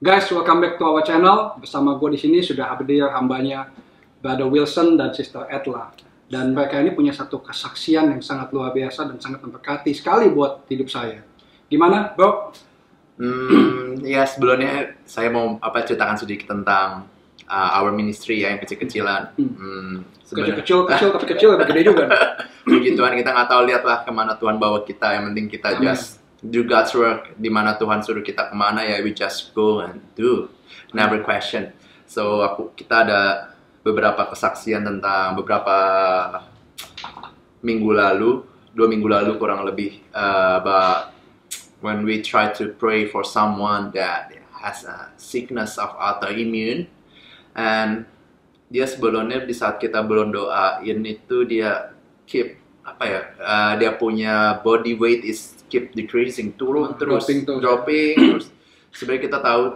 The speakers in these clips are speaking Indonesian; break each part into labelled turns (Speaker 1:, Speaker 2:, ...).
Speaker 1: Guys, welcome back to our channel. Bersama gue di sini sudah hadir hambanya Brother Wilson dan Sister Etla. Dan mereka ini punya satu kesaksian yang sangat luar biasa dan sangat memberkati sekali buat hidup saya. Gimana, bro?
Speaker 2: Ya sebelumnya saya mau ceritakan sedikit tentang our ministry ya, yang kecil-kecilan.
Speaker 1: Kecil tapi kecil lebih gede juga.
Speaker 2: Begituan, kita nggak tahu, lihatlah kemana Tuhan bawa kita. Yang penting kita just do God's work. Dimana Tuhan suruh kita kemana ya, we just go and do, never question. So kita ada beberapa kesaksian tentang beberapa minggu lalu, 2 minggu lalu kurang lebih, about when we try to pray for someone that has a sickness of autoimmune, and dia sebelumnya di saat kita belum doain itu dia keep dia punya body weight is keep decreasing, turun terus, dropping terus. Sebenarnya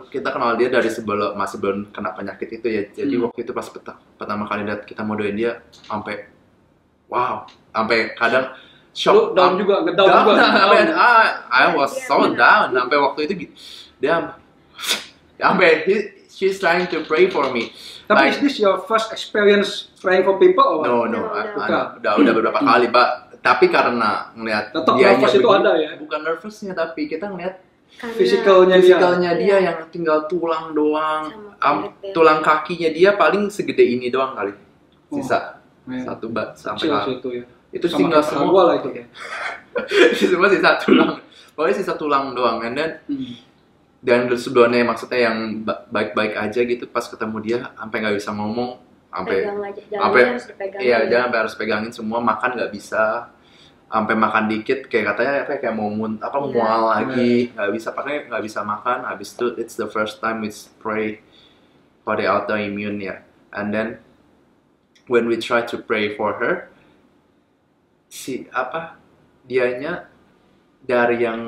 Speaker 2: kita kenal dia dari masih belum kena penyakit itu ya. Jadi waktu itu pas pertama kali kita mau doain dia, sampai kadang shock,
Speaker 1: down juga.
Speaker 2: I was so down. Sampai waktu itu dia she's trying to pray for me.
Speaker 1: Tapi is this your first experience praying for people or what?
Speaker 2: No. Udah beberapa kali, Pak. Tapi karena ngelihat dia
Speaker 1: nervous itu ada ya?
Speaker 2: Bukan nervousnya, tapi kita ngelihat
Speaker 1: Fisikalnya
Speaker 2: dia yang tinggal tulang doang. Tulang kakinya dia paling segede ini doang kali. Sisa satu sampai
Speaker 1: itu ya.
Speaker 2: Itu tinggal semua
Speaker 1: lah itu.
Speaker 2: Semua sisa tulang. Pokoknya sisa tulang doang. And then dan sebelumnya maksudnya yang baik-baik aja gitu, pas ketemu dia sampai nggak bisa ngomong, sampai harus pegangin semua, makan nggak bisa, sampai makan dikit kayak katanya kayak mau mual lagi, nggak bisa, pakai nggak bisa makan. Habis itu it's the first time we pray for the autoimmune ya. And then when we try to pray for her, dianya dari yang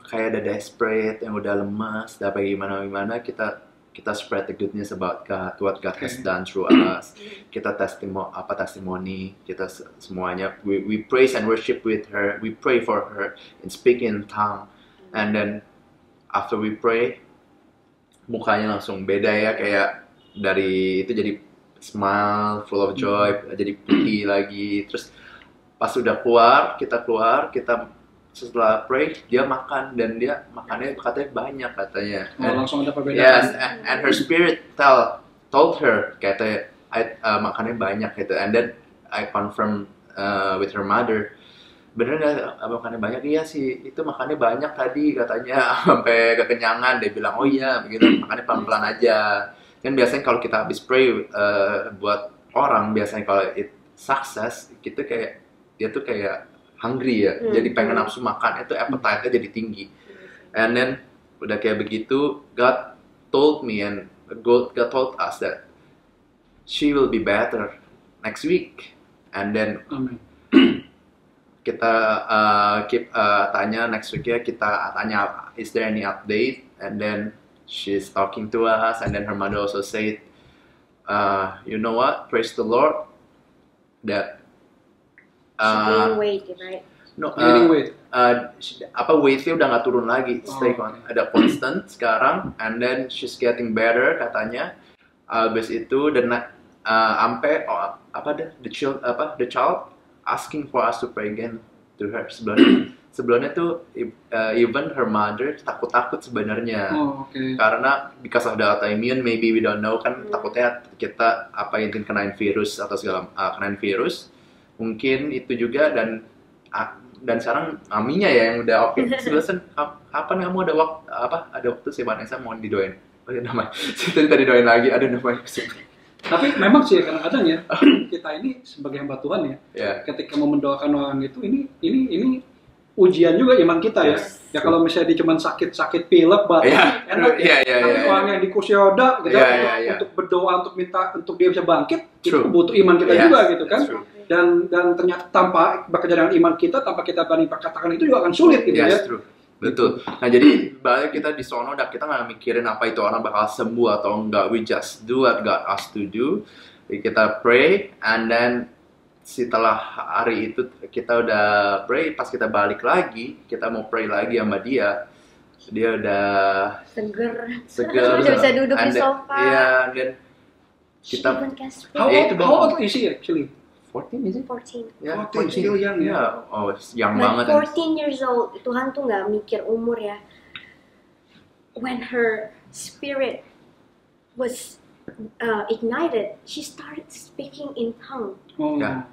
Speaker 2: kayak ada desperate, yang udah lemas, udah gimana kita spread the good news about God, what God has done through us. Kita testimoni, kita semuanya, we praise and worship with her, we pray for her and speak in tongue. And then after we pray, mukanya langsung beda ya, kayak dari itu jadi smile, full of joy, jadi putih lagi. Terus pas udah kita setelah pray, dia makan, dan dia makannya katanya banyak katanya.
Speaker 1: Langsung ada perbedaan.
Speaker 2: Yes, and her spirit told her katanya makannya banyak gitu. And then I confirm with her mother, bener nggak makannya banyak? Iya sih, itu makannya banyak tadi katanya, sampai kekenyangan. Dia bilang oh iya begitu, makannya pelan-pelan aja. Kan biasanya kalau kita habis pray buat orang, biasanya kalau it success, kita kayak dia tuh kayak hungry ya, jadi pengen nafsu makan, itu appetite-nya jadi tinggi. And then udah kayak begitu, God told me and God told us that she will be better next week. And then kita tanya next week ya, kita tanya is there any update, and then she's talking to us, and then her mother also said, you know what, praise the Lord that
Speaker 3: gaining weight, right?
Speaker 2: No,
Speaker 1: weight.
Speaker 2: Weightnya udah nggak turun lagi, stay ada constant sekarang, and then she's getting better katanya. Abis itu dan sampai the child asking for us to pray again to her. Sebelumnya tuh even her mother takut sebenarnya, karena because of the autoimmune, maybe we don't know kan, takutnya kita kenain virus atau kenain virus. Mungkin itu juga, dan sekarang maminya ya yang udah oke. Sebelasan kapan kamu ada waktu sih Vanessa mau didoain? Namanya tadi doain lagi, ada namanya.
Speaker 1: Tapi memang sih kadang-kadang ya kita ini sebagai hamba Tuhan ya, ketika mau mendoakan orang itu, ini ujian juga iman kita ya. Ya kalau misalnya dia cuma sakit pilek batuk, enak ya. Tapi orang yang di kursi roda gitu, untuk berdoa, untuk minta untuk dia bisa bangkit, itu butuh iman kita juga gitu kan. Dan ternyata tanpa bekerja dengan iman kita, tanpa kita berani katakan itu juga akan sulit gitu ya.
Speaker 2: True. Betul. Nah jadi balik kita di sono, kita nggak mikirin apa itu orang bakal sembuh atau enggak. We just do what God asked to do. Kita pray, and then setelah hari itu kita udah pray, pas kita balik lagi, kita mau pray lagi sama dia, dia udah
Speaker 3: seger.
Speaker 2: seger.
Speaker 3: Udah bisa duduk di sofa.
Speaker 2: Iya, dan
Speaker 3: She
Speaker 2: kita
Speaker 3: even can speak.
Speaker 1: How old is he actually?
Speaker 2: 14 is it?
Speaker 3: 14.
Speaker 2: Ya,
Speaker 1: 14, still young ya.
Speaker 2: Oh, young
Speaker 3: But
Speaker 2: banget.
Speaker 3: 14 years old, Tuhan tuh nggak mikir umur ya. When her spirit was ignited, she started speaking in tongue.
Speaker 1: Oh,
Speaker 2: Ya.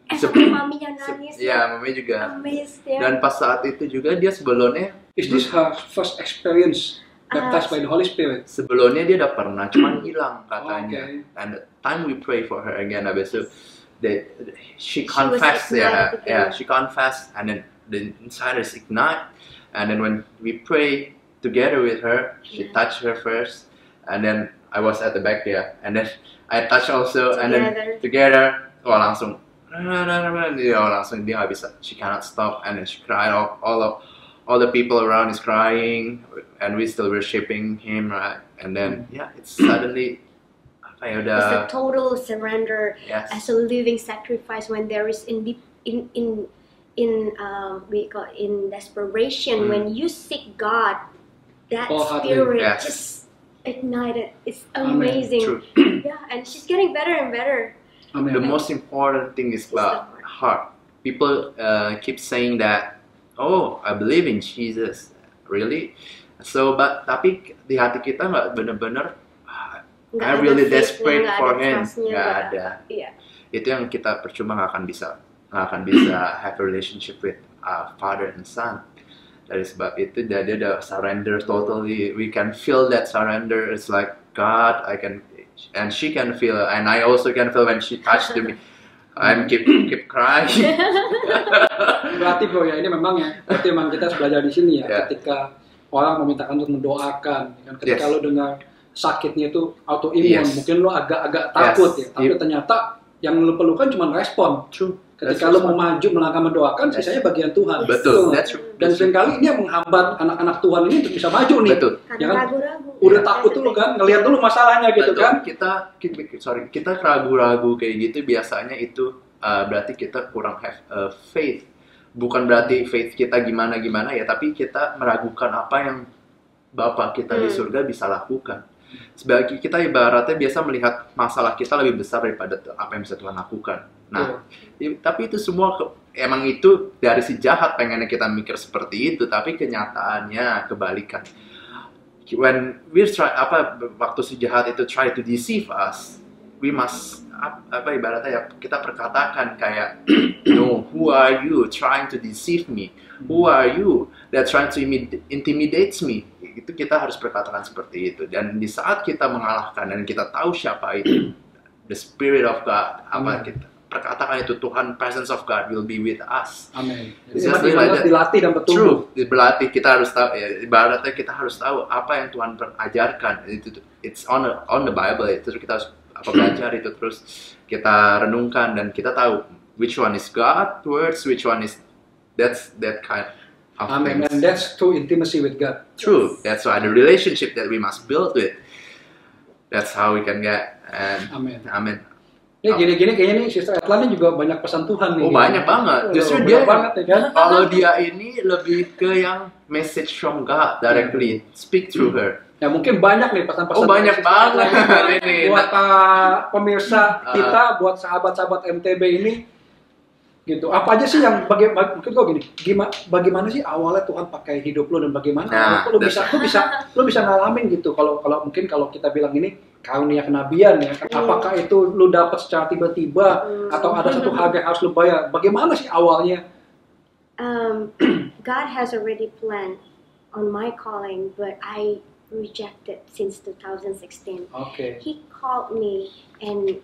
Speaker 3: And sampai maminya nangis.
Speaker 2: Ya, mami juga.
Speaker 3: Amazed ya.
Speaker 2: Dan pas saat itu juga dia sebelumnya
Speaker 1: Is this her first experience baptized by the Holy Spirit?
Speaker 2: Sebelumnya dia udah pernah, cuman hilang katanya.
Speaker 1: Okay.
Speaker 2: And the time we pray for her again, habis itu she
Speaker 3: was
Speaker 2: confessed,
Speaker 3: ignited again.
Speaker 2: she confessed, and then the inside is ignite. And then when we pray together with her, she touched her first, and then I was at the back there, and then I touched also, and then together, langsung dia nggak bisa, she cannot stop, and then she cried. All the people around is crying, and we still worshiping him, right? And then it's suddenly
Speaker 3: It's a total surrender as a living sacrifice when there is we call it in desperation. When you seek God, that spirit just ignited. It's amazing. Yeah, and she's getting better and better.
Speaker 1: Amen.
Speaker 2: The most important thing is about heart. People keep saying that, oh, I believe in Jesus, really. So, tapi di hati kita nggak bener-bener I really desperate for him. Nggak ada.
Speaker 3: Iya.
Speaker 2: Itu yang kita percuma nggak akan bisa have a relationship with father and son. Dari sebab itu dia udah surrender totally. We can feel that surrender. It's like God, and she can feel, and I also can feel when she touched me. I'm keep crying.
Speaker 1: Berarti bro ya, ini memang ya, berarti memang kita harus belajar di sini ya. Ketika orang memintakan untuk mendoakan, ketika lo dengar sakitnya itu autoimun, mungkin lo agak takut ya, tapi ternyata yang lo perlukan cuma respon. Ketika lo mau maju melangkah mendoakan, sisanya bagian Tuhan.
Speaker 2: Betul.
Speaker 1: Dan seringkali ini yang menghambat anak-anak Tuhan ini untuk bisa maju nih.
Speaker 2: Betul.
Speaker 1: Ya kan? Udah takut dulu kan, ngelihat dulu masalahnya gitu.
Speaker 2: Betul.
Speaker 1: Kan.
Speaker 2: Kita ragu-ragu kayak gitu biasanya itu berarti kita kurang have faith. Bukan berarti faith kita gimana ya, tapi kita meragukan apa yang Bapa kita di surga bisa lakukan. Sebagai kita ibaratnya biasa melihat masalah kita lebih besar daripada apa yang bisa Tuhan lakukan. Nah, tapi itu semua emang itu dari si jahat pengennya kita mikir seperti itu, tapi kenyataannya kebalikan. When we waktu si jahat itu try to deceive us, we must ibaratnya ya kita perkatakan kayak, no, who are you trying to deceive me? Who are you that trying to intimidate me? Itu kita harus perkatakan seperti itu. Dan di saat kita mengalahkan dan kita tahu siapa itu, the Spirit of God, kita perkatakan itu, Tuhan, presence of God will be with us.
Speaker 1: Amin. Dilatih dan betul.
Speaker 2: True, berlatih. Kita harus tahu, ibaratnya kita harus tahu apa yang Tuhan ajarkan. It's on the Bible. Itu kita harus belajar itu, terus kita renungkan dan kita tahu which one is God words, which one is that kind of
Speaker 1: Amen.
Speaker 2: things.
Speaker 1: And that's true intimacy with God.
Speaker 2: True. That's why the relationship that we must build with. That's how we can get. And Amen.
Speaker 1: Ini gini-gini kayaknya nih Sister Etlani juga banyak pesan Tuhan nih.
Speaker 2: Oh, banyak banget. Justru dia
Speaker 1: banget ya kan.
Speaker 2: Kalau dia ini lebih ke yang message from God directly. Speak through her.
Speaker 1: Ya mungkin banyak nih pesan-pesan.
Speaker 2: Oh, banyak banget ini.
Speaker 1: Buat pemirsa kita, buat sahabat-sahabat MTB ini, gitu. Apa aja sih yang mungkin kok gini? Bagaimana sih awalnya Tuhan pakai hidup lo dan bagaimana lo bisa ngalamin gitu? Kalau mungkin kalau kita bilang ini karunia kenabian ya, apakah itu lo dapat secara tiba-tiba atau ada satu harga yang harus lo bayar? Bagaimana sih awalnya?
Speaker 3: God has already planned on my calling, but I rejected since 2016.
Speaker 1: Okay.
Speaker 3: He called me and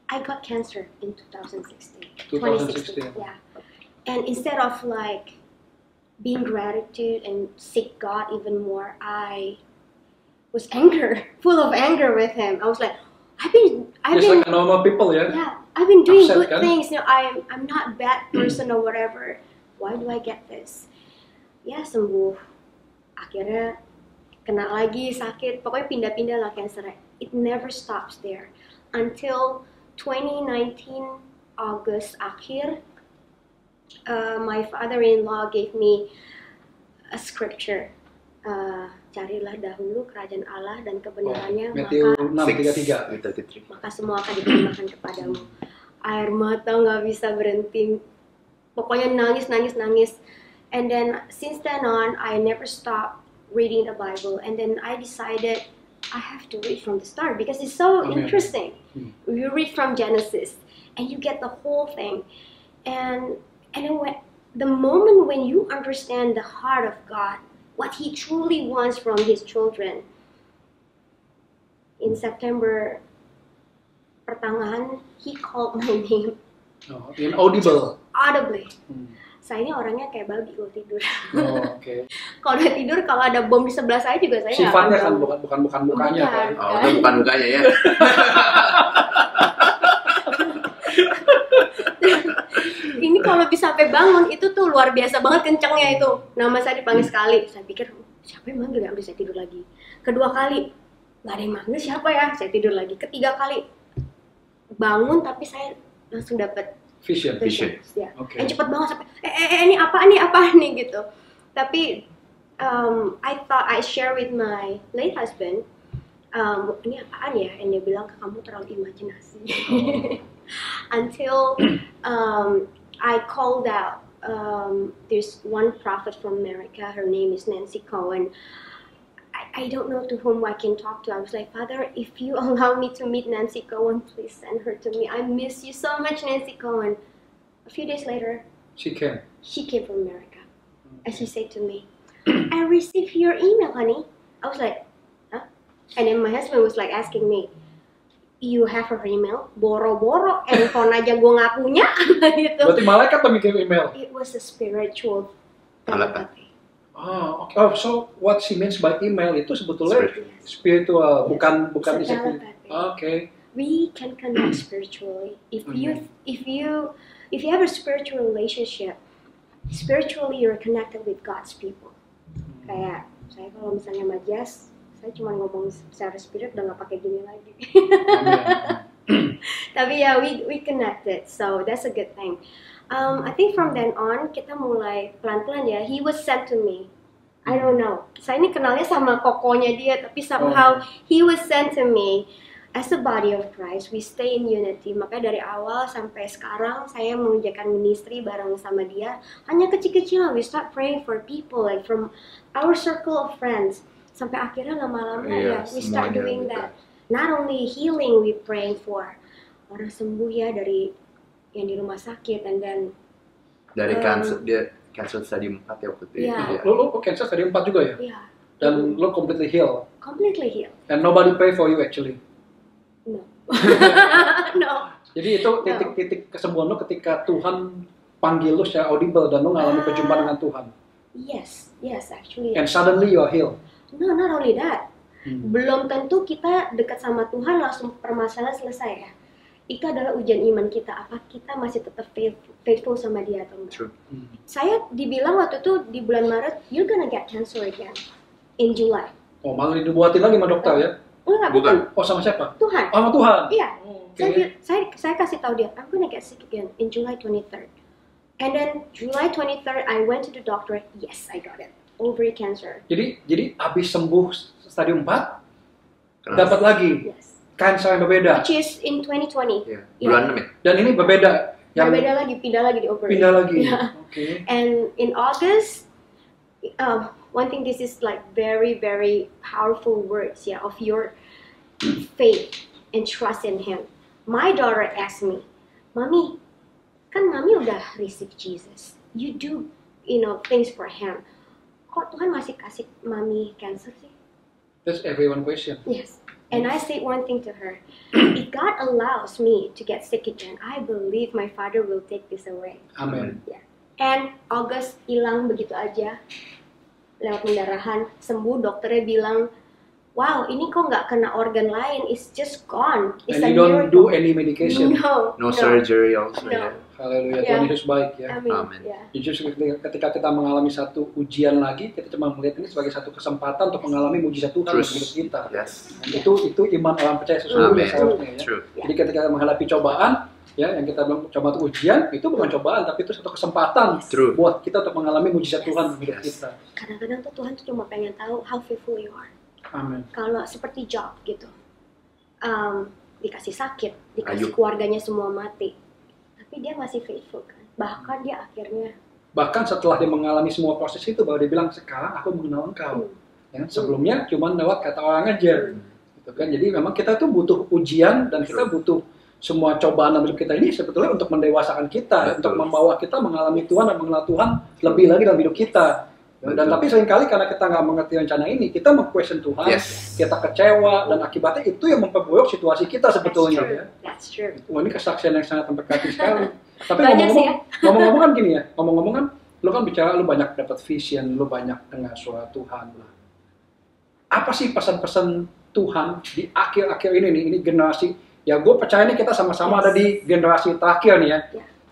Speaker 3: I got cancer in 2016. Yeah. And instead of like being gratitude and seek God even more, I was full of anger with him. I was like, I've been
Speaker 1: like normal people, yeah.
Speaker 3: Yeah, I've been doing
Speaker 1: upset,
Speaker 3: good things. You know, I'm not a bad person or whatever. Why do I get this? Ya sembuh. Akhirnya kena lagi sakit. Pokoknya pindah-pindah lah cancer. It never stops there until 2019 August akhir. My father-in-law gave me a scripture. Carilah dahulu kerajaan Allah dan kebenarannya,
Speaker 1: Matthew
Speaker 3: maka
Speaker 1: 6:33.
Speaker 3: maka semua akan ditambahkan kepadamu. Air mata nggak bisa berhenti, pokoknya nangis. And then since then on, I never stopped reading the Bible. And then I decided I have to read from the start because it's so interesting. You read from Genesis and you get the whole thing. And then the moment when you understand the heart of God, what He truly wants from His children, in September pertengahan, He called my name. Audibly. Saya ini orangnya kayak babi kalau tidur. Kalau udah tidur, kalau ada bom di sebelah saya juga saya nggak.
Speaker 1: Sifatnya kan bukan mukanya kan.
Speaker 2: Itu bukan mukanya ya.
Speaker 3: Ini kalau bisa sampai bangun itu tuh luar biasa banget kencengnya itu. Nama saya dipanggil sekali, saya pikir siapa yang manggil ya, udah saya tidur lagi. Kedua kali nggak ada yang manggil, siapa ya, saya tidur lagi. Ketiga kali bangun tapi saya langsung dapat
Speaker 2: vision.
Speaker 3: Ya. Okay. Cepet banget sampai ini apa nih gitu. Tapi I thought I share with my late husband, ini apaan ya? And dia bilang kamu terlalu imajinasi. Until I called out. There's one prophet from America. Her name is Nancy Cohen. I don't know to whom I can talk to. I was like, Father, if you allow me to meet Nancy Cohen, please send her to me. I miss you so much, Nancy Cohen. A few days later, she came from America. And she said to me, I received your email, honey. I was like, huh? And then my husband was like asking me, you have her email? Boro-boro, handphone aja gue nggak punya. Gitu.
Speaker 1: Berarti malaikat tuh ngirim email?
Speaker 3: It was a spiritual telepathy.
Speaker 1: Oh, okay. Oh, so what she means by email itu sebetulnya spiritual, bukan
Speaker 3: Okay. We can connect spiritually. If you have a spiritual relationship, spiritually you're connected with God's people. Kayak saya kalau misalnya sama Jazz, saya cuma ngomong secara spirit udah nggak pakai gini lagi. Tapi ya we connected, so that's a good thing. I think from then on kita mulai pelan-pelan ya. He was sent to me. I don't know. Saya ini kenalnya sama kokonya dia, tapi somehow he was sent to me. As a body of Christ, we stay in unity. Makanya dari awal sampai sekarang saya mengerjakan ministry bareng sama dia. Hanya kecil-kecilan, we start praying for people like from our circle of friends. Sampai akhirnya lama-lama we start doing that. Not only healing we praying for orang sembuh ya dari yang di rumah sakit, and then
Speaker 2: dari cancer stadium 4 ya waktu itu.
Speaker 1: Yeah. Lo cancer stadium 4 juga ya?
Speaker 3: Yeah.
Speaker 1: Dan lo completely healed?
Speaker 3: Completely healed.
Speaker 1: And nobody pray for you actually?
Speaker 3: No.
Speaker 1: No. Jadi itu titik kesembuhan lo ketika Tuhan panggil lo secara audible dan lo ngalami perjumpaan dengan Tuhan?
Speaker 3: Yes, actually.
Speaker 1: And suddenly you are healed?
Speaker 3: No, not only that. Belum tentu kita dekat sama Tuhan langsung permasalahan selesai ya. Itu adalah ujian iman kita, apa kita masih tetap faithful sama dia atau enggak. Saya dibilang waktu itu di bulan Maret, you're gonna get cancer again in July.
Speaker 1: Oh, malah dibuatin lagi sama dokter ya?
Speaker 3: Enggak,
Speaker 1: bukan. Oh, sama siapa?
Speaker 3: Tuhan.
Speaker 1: Oh, sama Tuhan?
Speaker 3: Iya. Saya kasih tahu dia, I'm gonna get sick again in July 23rd. And then July 23rd, I went to the doctor. Yes, I got it. Ovary cancer.
Speaker 1: Jadi habis sembuh stadium 4, dapat lagi? Yes. Cancer yang berbeda.
Speaker 3: Which is in 2020.
Speaker 2: Yeah. Bulan 6 ya?
Speaker 1: Dan ini berbeda.
Speaker 3: Berbeda lagi, pindah lagi di ovary.
Speaker 1: Pindah lagi.
Speaker 3: Yeah.
Speaker 1: Okay.
Speaker 3: And in August, one thing, this is like very, very powerful words of your faith and trust in Him. My daughter asked me, Mommy, kan Mami udah receive Jesus. You do, things for Him. Kok Tuhan masih kasih Mami cancer sih?
Speaker 1: That's everyone question.
Speaker 3: Yes. And I said one thing to her, if God allows me to get sick again, I believe my Father will take this away.
Speaker 1: Amen.
Speaker 3: Yeah. And August hilang begitu aja, lewat pendarahan, sembuh, dokternya bilang, wow, ini kok nggak kena organ lain, it's just gone. It's
Speaker 1: And you don't do any medication?
Speaker 2: No surgery also.
Speaker 3: No.
Speaker 1: Haleluya, Tuhan Yesus baik ya.
Speaker 3: Amin.
Speaker 1: Justru ketika kita mengalami satu ujian lagi, kita cuma melihat ini sebagai satu kesempatan untuk mengalami mujizat Tuhan dalam hidup kita.
Speaker 2: Yes.
Speaker 1: Dan itu iman orang percaya sesungguhnya seharusnya ya.
Speaker 2: True.
Speaker 1: Jadi ketika kita menghadapi cobaan, ya yang kita bilang coba itu ujian, itu bukan cobaan, tapi itu satu kesempatan buat kita untuk mengalami mujizat Tuhan dalam hidup kita.
Speaker 3: Kadang-kadang tuh Tuhan tuh cuma pengen tahu how faithful you are.
Speaker 1: Amin.
Speaker 3: Kalau seperti Job gitu, dikasih sakit, dikasih keluarganya semua mati, tapi dia masih faithful kan. Bahkan dia akhirnya
Speaker 1: setelah dia mengalami semua proses itu, baru dia bilang sekarang aku mengenal Engkau. Ya, sebelumnya cuma lewat kata orang aja, gitu kan. Jadi memang kita tuh butuh ujian dan kita butuh semua cobaan dalam hidup kita ini sebetulnya untuk mendewasakan kita, untuk membawa kita mengalami Tuhan dan mengenal Tuhan lebih lagi dalam hidup kita. Dan tapi seringkali karena kita nggak mengerti rencana ini, kita meng-question Tuhan, kita kecewa, dan akibatnya itu yang memperburuk situasi kita sebetulnya.
Speaker 3: That's true.
Speaker 1: Wah, ini kesaksian yang sangat memberkati sekali. Tapi ngomong-ngomong kan gini ya, ngomong-ngomong kan, lu kan bicara, lu banyak dapat vision, lu banyak dengar suara Tuhan. Apa sih pesan-pesan Tuhan di akhir-akhir ini nih, ini generasi? Ya gue percaya nih kita sama-sama ada di generasi terakhir nih ya.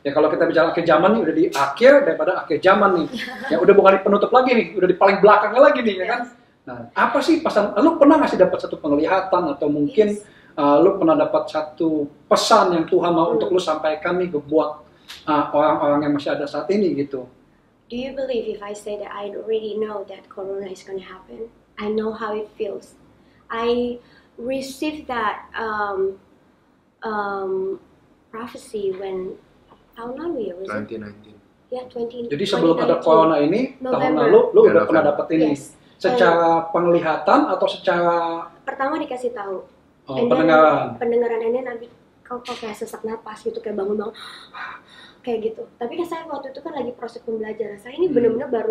Speaker 1: Ya kalau kita bicara akhir zaman nih udah di akhir daripada akhir zaman nih. Ya udah bukan di penutup lagi nih, udah di paling belakangnya lagi nih ya kan. Nah, apa sih pesan? Lu pernah nggak sih dapat satu penglihatan atau mungkin lu pernah dapat satu pesan yang Tuhan mau untuk lu sampaikan nih buat orang-orang yang masih ada saat ini gitu?
Speaker 3: Do you believe if I say that I already know that Corona is going to happen? I know how it feels. I received that prophecy when tahun lalu ya,
Speaker 2: 2019.
Speaker 3: Ya, 2019.
Speaker 1: Jadi sebelum ada Corona ini, tahun lalu lu udah pernah dapat ini. Secara penglihatan atau secara
Speaker 3: pertama dikasih tahu.
Speaker 1: Pendengaran
Speaker 3: ini nanti kau kayak sesak napas gitu, kayak bangun kayak gitu. Tapi kan saya waktu itu kan lagi proses pembelajaran. Saya ini benar-benar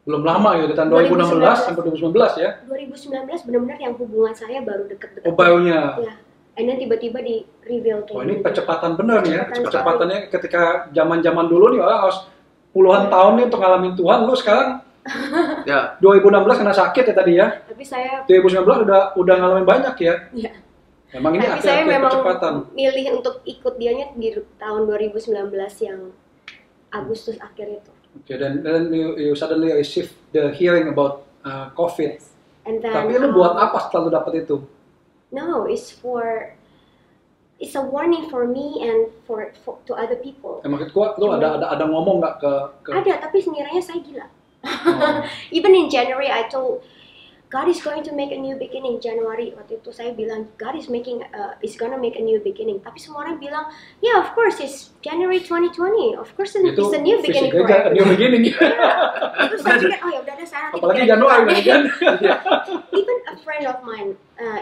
Speaker 1: belum lama ya, di tahun 2016 sampai 2019 ya.
Speaker 3: 2019 benar-benar yang hubungan saya baru deket-deket.
Speaker 1: Oh, barunya.
Speaker 3: Ya. Dan tiba-tiba di reveal kayak
Speaker 1: ini percepatan benar nih ya. Kecepatannya ketika zaman-zaman dulu nih orang harus puluhan tahun nih untuk ngalamin Tuhan. Lu sekarang ya 2016 kena sakit ya tadi ya.
Speaker 3: Tapi saya
Speaker 1: 2019 udah ngalamin banyak ya.
Speaker 3: Iya.
Speaker 1: Memang ini
Speaker 3: tapi saya memang
Speaker 1: percepatan.
Speaker 3: Milih untuk ikut dianya di tahun 2019 yang Agustus akhir itu.
Speaker 1: Okay, then you suddenly receive the hearing about COVID.
Speaker 3: And then,
Speaker 1: tapi lu buat apa setelah lu dapat itu?
Speaker 3: No, it's a warning for me and for to other people.
Speaker 1: Maksud gua, lu ada ngomong nggak ke?
Speaker 3: Ada, tapi sekiranya saya gila. Even in January, I told God is going to make a new beginning. Januari waktu itu saya bilang God is gonna make a new beginning. Tapi semua orang bilang, yeah, of course it's January 2020. Of course it's a new beginning.
Speaker 1: Itu a new beginning.
Speaker 3: Terus saya pikir, oh ya udah saya nanti.
Speaker 1: Apalagi Januari kan.
Speaker 3: Even a friend of mine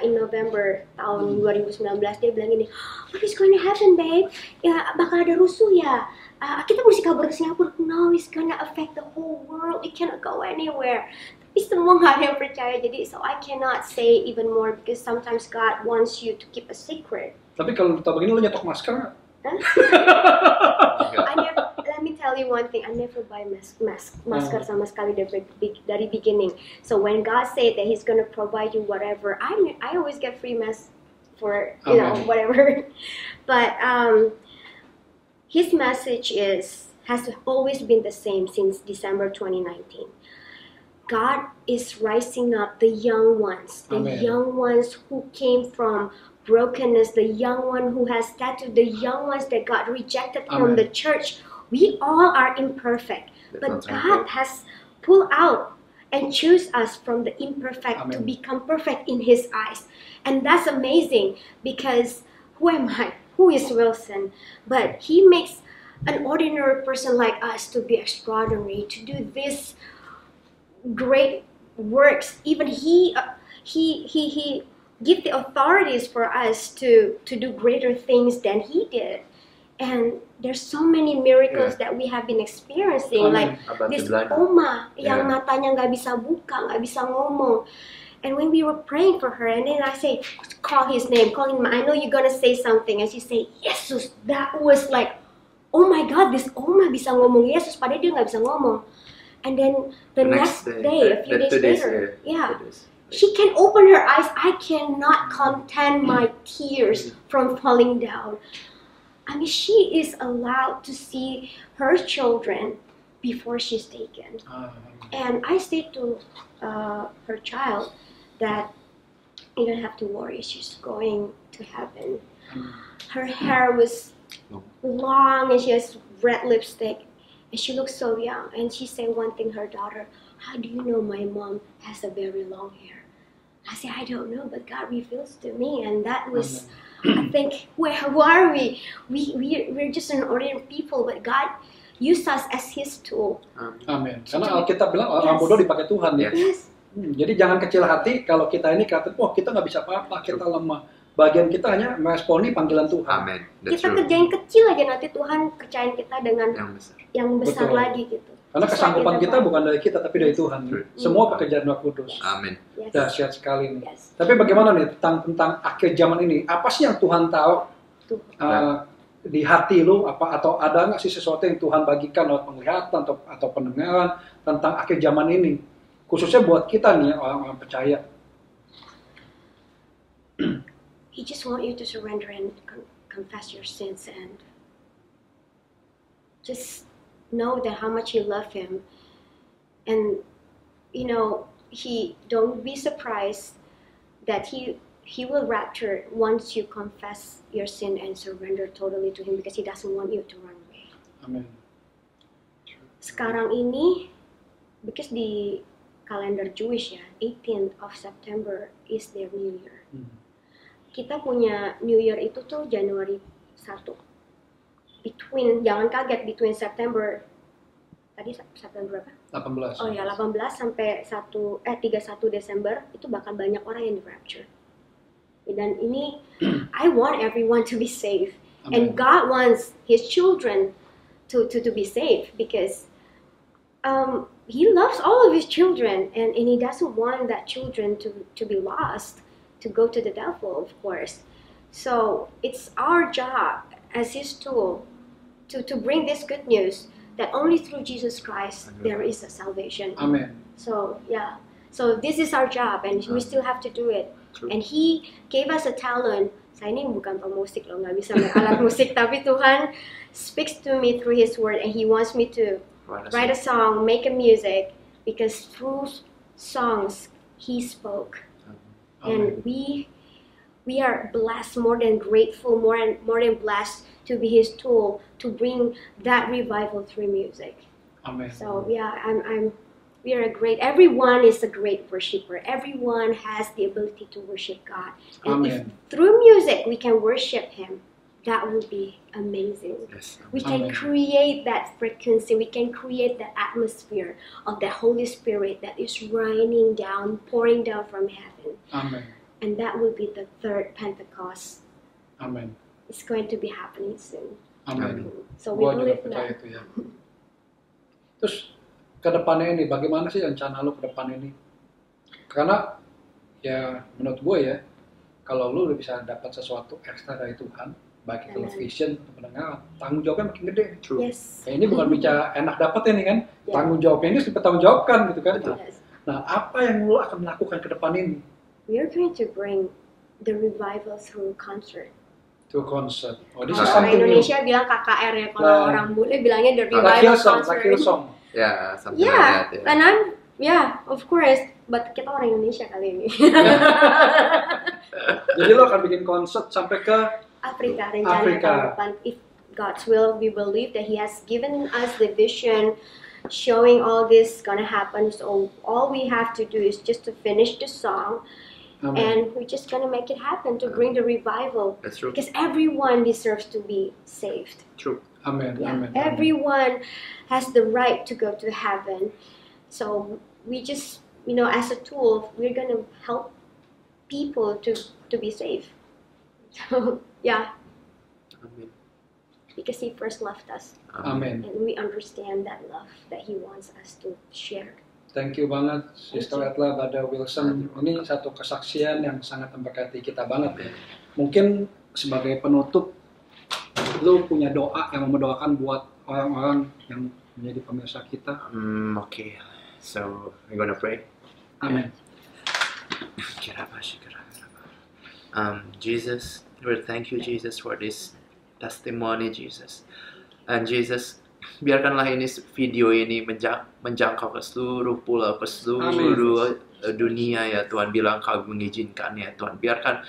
Speaker 3: in November tahun 2019 dia bilang gini, what is going to happen, babe? Ya bakal ada rusuh ya. Kita mesti kabur ke Singapura. No, it's gonna affect the whole world. It cannot go anywhere. Tapi semua nggak ada yang percaya, jadi so I cannot say even more because sometimes God wants you to keep a secret.
Speaker 1: Tapi kalau tahu begini, lu nyetok masker nggak?
Speaker 3: Let me tell you one thing, I never buy masker sama sekali dari beginning. So when God said that He's gonna provide you whatever, I always get free mask for whatever. But His message has always been the same since December 2019. God is rising up the young ones, young ones who came from brokenness, the young one who has tattooed, the young ones that got rejected from the church. We all are imperfect, but God has pulled out and choose us from the imperfect to become perfect in His eyes. And that's amazing because who am I? Who is Wilson? But He makes an ordinary person like us to be extraordinary, to do this great works. Even he give the authorities for us to do greater things than He did. And there's so many miracles that we have been experiencing, like this Oma yang matanya nggak bisa buka, nggak bisa ngomong. And when we were praying for her, and then I say, call his name, call him, I know you're gonna say something. And she say, Jesus, that was like, oh my God, this Oma bisa ngomong Yesus, padahal dia nggak bisa ngomong. And then the next day, a few days later, she can open her eyes. I cannot contain my tears from falling down. I mean, she is allowed to see her children before she's taken. And I say to her child that you don't have to worry, she's going to heaven. Her hair was long, and she has red lipstick, and she looks so young. And she said one thing, her daughter, "How do you know my mom has a very long hair?" I said, "I don't know, but God reveals to me." And that was, I think, who are we? We're just an ordinary people, but God used us as His tool.
Speaker 1: Amin. Karena Alkitab bilang orang bodoh dipakai Tuhan ya.
Speaker 3: Yes.
Speaker 1: Jadi jangan kecil hati kalau kita ini kata, wah kita nggak bisa apa-apa, kita lemah. Bagian kita hanya meresponi panggilan Tuhan.
Speaker 2: Amin.
Speaker 3: Kita kerjain kecil aja, nanti Tuhan kerjain kita dengan yang besar
Speaker 1: Betul.
Speaker 3: lagi gitu.
Speaker 1: Karena kesanggupan kita bukan dari kita tapi dari Tuhan. Semua pekerjaan Roh Kudus.
Speaker 2: Amin.
Speaker 1: Dahsyat sekali nih.
Speaker 3: Yes.
Speaker 1: Tapi bagaimana nih tentang akhir zaman ini? Apa sih yang Tuhan tahu di hati lu? Atau ada nggak sih sesuatu yang Tuhan bagikan lewat penglihatan atau pendengaran tentang akhir zaman ini? Khususnya buat kita nih orang-orang percaya.
Speaker 3: He just want you to surrender and confess your sins and just know that how much you love Him. And don't be surprised that he will rapture once you confess your sin and surrender totally to Him, because He doesn't want you to run away.
Speaker 1: Amin.
Speaker 3: Sekarang ini, because di kalender Jewish ya, 18th of September is their New Year. Kita punya New Year itu tuh Januari 1. Jangan kaget, between September, tadi September berapa?
Speaker 1: 18.
Speaker 3: Oh ya, 18 sampai 31 Desember itu bakal banyak orang yang di rapture. Dan ini, I want everyone to be saved.
Speaker 1: Amen.
Speaker 3: And God wants His children to be saved, because He loves all of His children, and He doesn't want that children to be lost, to go to the devil, of course. So it's our job as His tool to bring this good news that only through Jesus Christ there is a salvation.
Speaker 1: Amen.
Speaker 3: So yeah, so this is our job, and we still have to do it.
Speaker 2: True.
Speaker 3: And He gave us a talent. Saya ini bukan pemusik loh, nggak bisa main alat musik, tapi Tuhan speaks to me through His word, and He wants me to write a song, make a music, because through songs He spoke. And we are blessed, more than grateful, more than blessed to be His tool to bring that revival through music.
Speaker 1: Amen.
Speaker 3: So yeah, we are everyone is a great worshiper. Everyone has the ability to worship God. And if through music we can worship Him, that would be amazing.
Speaker 2: Yes.
Speaker 3: We can create that frequency, we can create the atmosphere of the Holy Spirit that is raining down, pouring down from heaven.
Speaker 1: Amen.
Speaker 3: And that will be the third Pentecost.
Speaker 1: Amen.
Speaker 3: It's going to be happening soon.
Speaker 1: Amen.
Speaker 3: So we
Speaker 1: Gua juga
Speaker 3: believe
Speaker 1: percaya
Speaker 3: that.
Speaker 1: itu ya. Terus ke depannya ini, bagaimana sih rencana lu ke depan ini? Karena ya menurut gue ya, kalau lu udah bisa dapat sesuatu ekstra dari Tuhan, baik television atau pendengaran, tanggung jawabnya makin gede.
Speaker 2: True.
Speaker 3: Yes.
Speaker 1: Kayak ini bukan bicara enak dapat ini kan, tanggung jawabnya ini harus bertanggung jawabkan gitu kan.
Speaker 3: Yes.
Speaker 1: Nah, apa yang lu akan lakukan ke depan ini?
Speaker 3: We are going to bring the revival through concert.
Speaker 1: To concert. Oh, this is
Speaker 3: Kalau orang
Speaker 1: something new.
Speaker 3: Indonesia bilang KKR ya, kalau orang bule bilangnya the revival
Speaker 1: Like Hillsong,
Speaker 3: concert.
Speaker 1: like Hillsong.
Speaker 2: Yeah, something like
Speaker 3: Yeah,
Speaker 2: that.
Speaker 3: and of course, but kita orang Indonesia kali ini.
Speaker 1: Jadi lo akan bikin concert sampai ke
Speaker 3: Afrika, rencana tahun depan. If God's will, we believe that He has given us the vision, showing all this gonna happen. So all we have to do is just to finish the song.
Speaker 1: Amen.
Speaker 3: And we're just gonna make it happen to bring the revival.
Speaker 2: That's true.
Speaker 3: Because everyone deserves to be saved.
Speaker 2: True.
Speaker 1: Amen.
Speaker 3: Yeah.
Speaker 1: Amen.
Speaker 3: Everyone has the right to go to heaven. So we just, as a tool, we're gonna help people to be saved. So yeah.
Speaker 2: Amen.
Speaker 3: Because He first loved us.
Speaker 1: Amen.
Speaker 3: And we understand that love that He wants us to share.
Speaker 1: Thank you banget, Sister Etla, Brother Wilson. Ini satu kesaksian yang sangat memberkati kita banget ya. Mungkin sebagai penutup, lu punya doa yang mendoakan buat orang-orang yang menjadi pemirsa kita.
Speaker 2: Okay, so we're gonna pray.
Speaker 1: Amen.
Speaker 2: Jesus, we thank you, Jesus, for this testimony, Jesus. And Jesus, biarkanlah ini video ini menjangkau ke seluruh pulau, ke seluruh dunia ya Tuhan. Bilang Kau mengizinkan ya Tuhan. Biarkan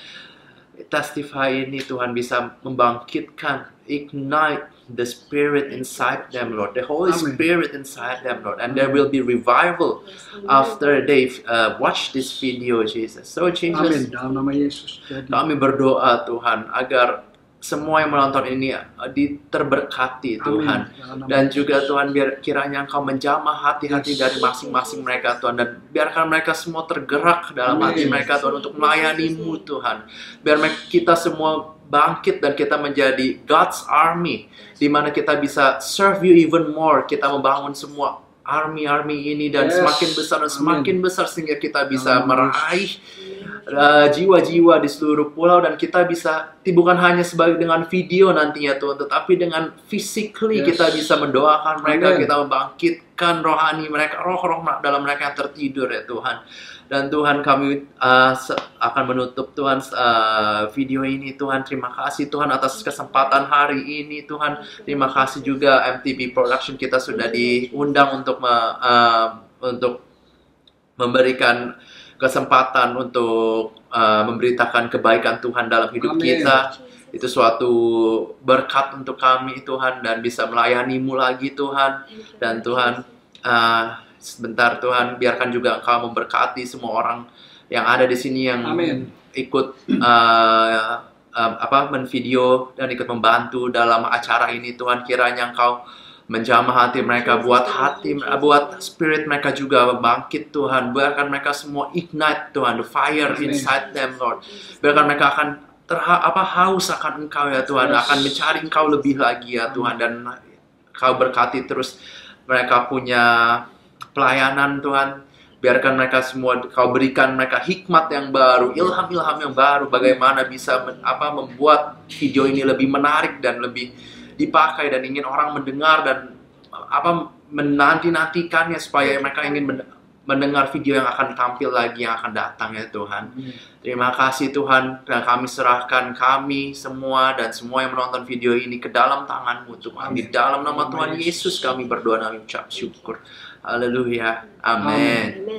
Speaker 2: testify ini Tuhan bisa membangkitkan, ignite the Spirit inside them, Lord, the Holy Spirit inside them, Lord, and there will be revival after they watch this video, Jesus. So Jesus,
Speaker 1: dalam nama Yesus.
Speaker 2: Kami berdoa Tuhan agar semua yang menonton ini terberkati Tuhan. Dan juga Tuhan biar kiranya Engkau menjamah hati-hati dari masing-masing mereka Tuhan. Dan biarkan mereka semua tergerak dalam hati mereka Tuhan untuk melayani-Mu Tuhan. Biar kita semua bangkit dan kita menjadi God's army, di mana kita bisa serve You even more. Kita membangun semua army ini dan semakin besar dan semakin besar sehingga kita bisa meraih jiwa-jiwa di seluruh pulau, dan kita bisa bukan hanya sebagai dengan video nantinya Tuhan, tetapi dengan physically kita bisa mendoakan mereka, kita membangkitkan rohani mereka, roh-roh dalam mereka yang tertidur ya Tuhan. Dan Tuhan kami akan menutup Tuhan video ini Tuhan. Terima kasih Tuhan atas kesempatan hari ini Tuhan. Terima kasih juga MTV Production, kita sudah diundang untuk memberikan kesempatan untuk memberitakan kebaikan Tuhan dalam hidup kita. Itu suatu berkat untuk kami Tuhan, dan bisa melayani-Mu lagi Tuhan. Dan Tuhan sebentar Tuhan, biarkan juga Engkau memberkati semua orang yang ada di sini yang ikut menvideo dan ikut membantu dalam acara ini Tuhan. Kiranya Engkau menjamah hati mereka, buat spirit mereka juga bangkit Tuhan. Biarkan mereka semua ignite Tuhan, the fire inside them Lord. Biarkan mereka akan haus akan Engkau ya Tuhan, akan mencari Engkau lebih lagi ya Tuhan. Dan Kau berkati terus mereka punya pelayanan Tuhan. Biarkan mereka semua, Kau berikan mereka hikmat yang baru, ilham-ilham yang baru, bagaimana bisa membuat video ini lebih menarik dan lebih dipakai, dan ingin orang mendengar dan menanti-nantikannya supaya mereka ingin mendengar video yang akan tampil lagi, yang akan datang ya Tuhan. Terima kasih Tuhan, dan kami serahkan kami semua dan semua yang menonton video ini ke dalam tangan-Mu Tuhan. Di dalam nama Tuhan Yesus kami berdoa dan ucap syukur. Haleluya. Amin.